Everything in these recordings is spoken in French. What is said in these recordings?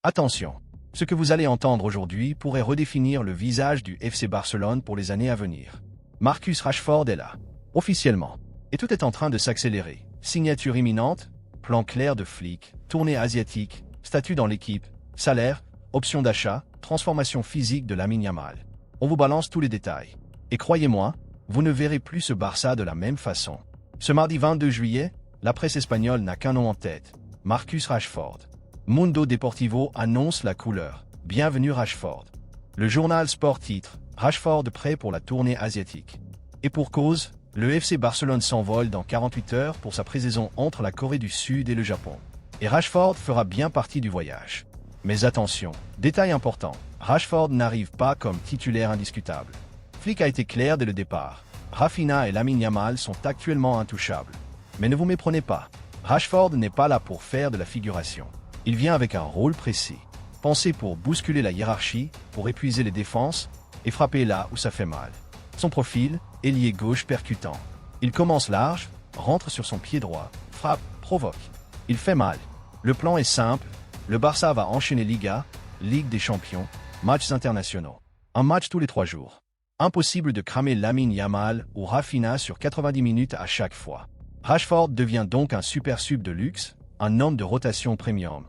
Attention, ce que vous allez entendre aujourd'hui pourrait redéfinir le visage du FC Barcelone pour les années à venir. Marcus Rashford est là, officiellement, et tout est en train de s'accélérer. Signature imminente, plan clair de Flick, tournée asiatique, statut dans l'équipe, salaire, option d'achat, transformation physique de Lamine Yamal. On vous balance tous les détails. Et croyez-moi, vous ne verrez plus ce Barça de la même façon. Ce mardi 22 juillet, la presse espagnole n'a qu'un nom en tête, Marcus Rashford. Mundo Deportivo annonce la couleur. Bienvenue Rashford. Le journal Sport titre, Rashford prêt pour la tournée asiatique. Et pour cause, le FC Barcelone s'envole dans 48 heures pour sa pré-saison entre la Corée du Sud et le Japon. Et Rashford fera bien partie du voyage. Mais attention, détail important, Rashford n'arrive pas comme titulaire indiscutable. Flick a été clair dès le départ. Rafinha et Lamine Yamal sont actuellement intouchables. Mais ne vous méprenez pas, Rashford n'est pas là pour faire de la figuration. Il vient avec un rôle précis. Pensé pour bousculer la hiérarchie, pour épuiser les défenses et frapper là où ça fait mal. Son profil, ailier gauche percutant. Il commence large, rentre sur son pied droit, frappe, provoque. Il fait mal. Le plan est simple, le Barça va enchaîner Liga, Ligue des Champions, matchs internationaux. Un match tous les 3 jours. Impossible de cramer Lamine Yamal ou Rafinha sur 90 minutes à chaque fois. Rashford devient donc un super sub de luxe, un homme de rotation premium.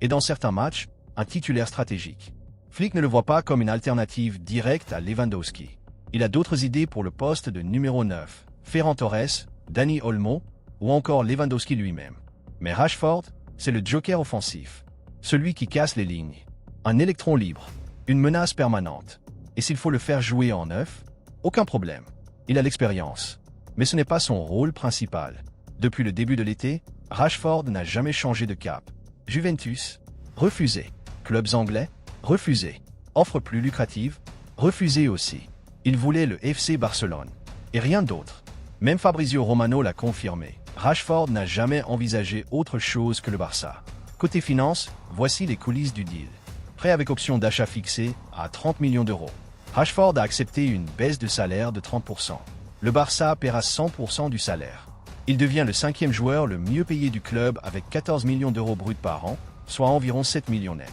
Et dans certains matchs, un titulaire stratégique. Flick ne le voit pas comme une alternative directe à Lewandowski. Il a d'autres idées pour le poste de numéro 9, Ferran Torres, Dani Olmo ou encore Lewandowski lui-même. Mais Rashford, c'est le joker offensif. Celui qui casse les lignes. Un électron libre. Une menace permanente. Et s'il faut le faire jouer en 9, aucun problème. Il a l'expérience. Mais ce n'est pas son rôle principal. Depuis le début de l'été, Rashford n'a jamais changé de cap. Juventus, refusé. Clubs anglais, refusé. Offre plus lucrative, refusé aussi. Il voulait le FC Barcelone. Et rien d'autre. Même Fabrizio Romano l'a confirmé. Rashford n'a jamais envisagé autre chose que le Barça. Côté finance, voici les coulisses du deal. Prêt avec option d'achat fixée à 30 millions d'euros. Rashford a accepté une baisse de salaire de 30%. Le Barça paiera 100% du salaire. Il devient le 5e joueur le mieux payé du club avec 14 millions d'euros bruts par an, soit environ 7 millions net.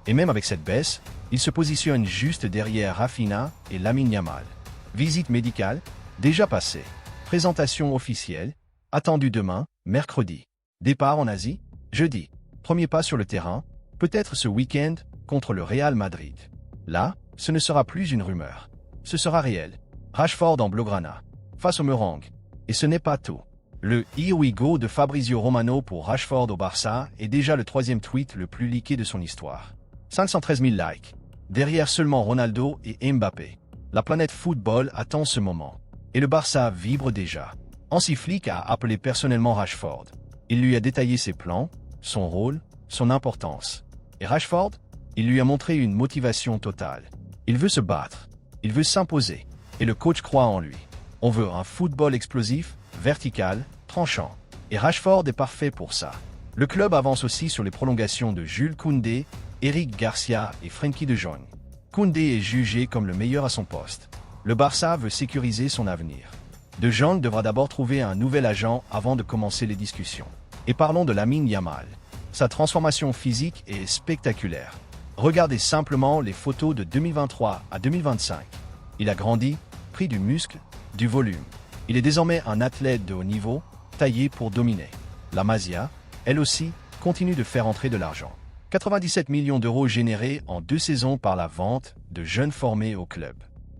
Et même avec cette baisse, il se positionne juste derrière Rafinha et Lamine Yamal. Visite médicale, déjà passée. Présentation officielle, attendue demain, mercredi. Départ en Asie, jeudi. Premier pas sur le terrain, peut-être ce week-end, contre le Real Madrid. Là, ce ne sera plus une rumeur. Ce sera réel. Rashford en blaugrana, face au meringue. Et ce n'est pas tout. Le « Here we go » de Fabrizio Romano pour Rashford au Barça est déjà le 3e tweet le plus leaké de son histoire. 513 000 likes. Derrière seulement Ronaldo et Mbappé. La planète football attend ce moment. Et le Barça vibre déjà. Hansi Flick a appelé personnellement Rashford. Il lui a détaillé ses plans, son rôle, son importance. Et Rashford, il lui a montré une motivation totale. Il veut se battre. Il veut s'imposer. Et le coach croit en lui. On veut un football explosif, vertical, tranchant. Et Rashford est parfait pour ça. Le club avance aussi sur les prolongations de Jules Koundé, Eric Garcia et Frenkie de Jong. Koundé est jugé comme le meilleur à son poste. Le Barça veut sécuriser son avenir. De Jong devra d'abord trouver un nouvel agent avant de commencer les discussions. Et parlons de Lamine Yamal. Sa transformation physique est spectaculaire. Regardez simplement les photos de 2023 à 2025. Il a grandi, pris du muscle, du volume. Il est désormais un athlète de haut niveau, taillé pour dominer. La Masia, elle aussi, continue de faire entrer de l'argent. 97 millions d'euros générés en 2 saisons par la vente de jeunes formés au club.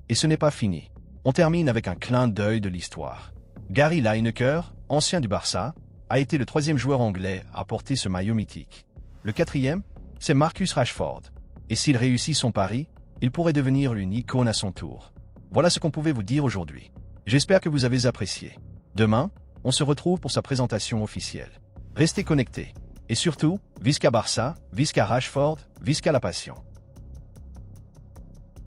Et ce n'est pas fini. On termine avec un clin d'œil de l'histoire. Gary Lineker, ancien du Barça, a été le 3e joueur anglais à porter ce maillot mythique. Le 4e, c'est Marcus Rashford. Et s'il réussit son pari, il pourrait devenir une icône à son tour. Voilà ce qu'on pouvait vous dire aujourd'hui. J'espère que vous avez apprécié. Demain, on se retrouve pour sa présentation officielle. Restez connectés. Et surtout, Visca Barça, Visca Rashford, Visca la passion.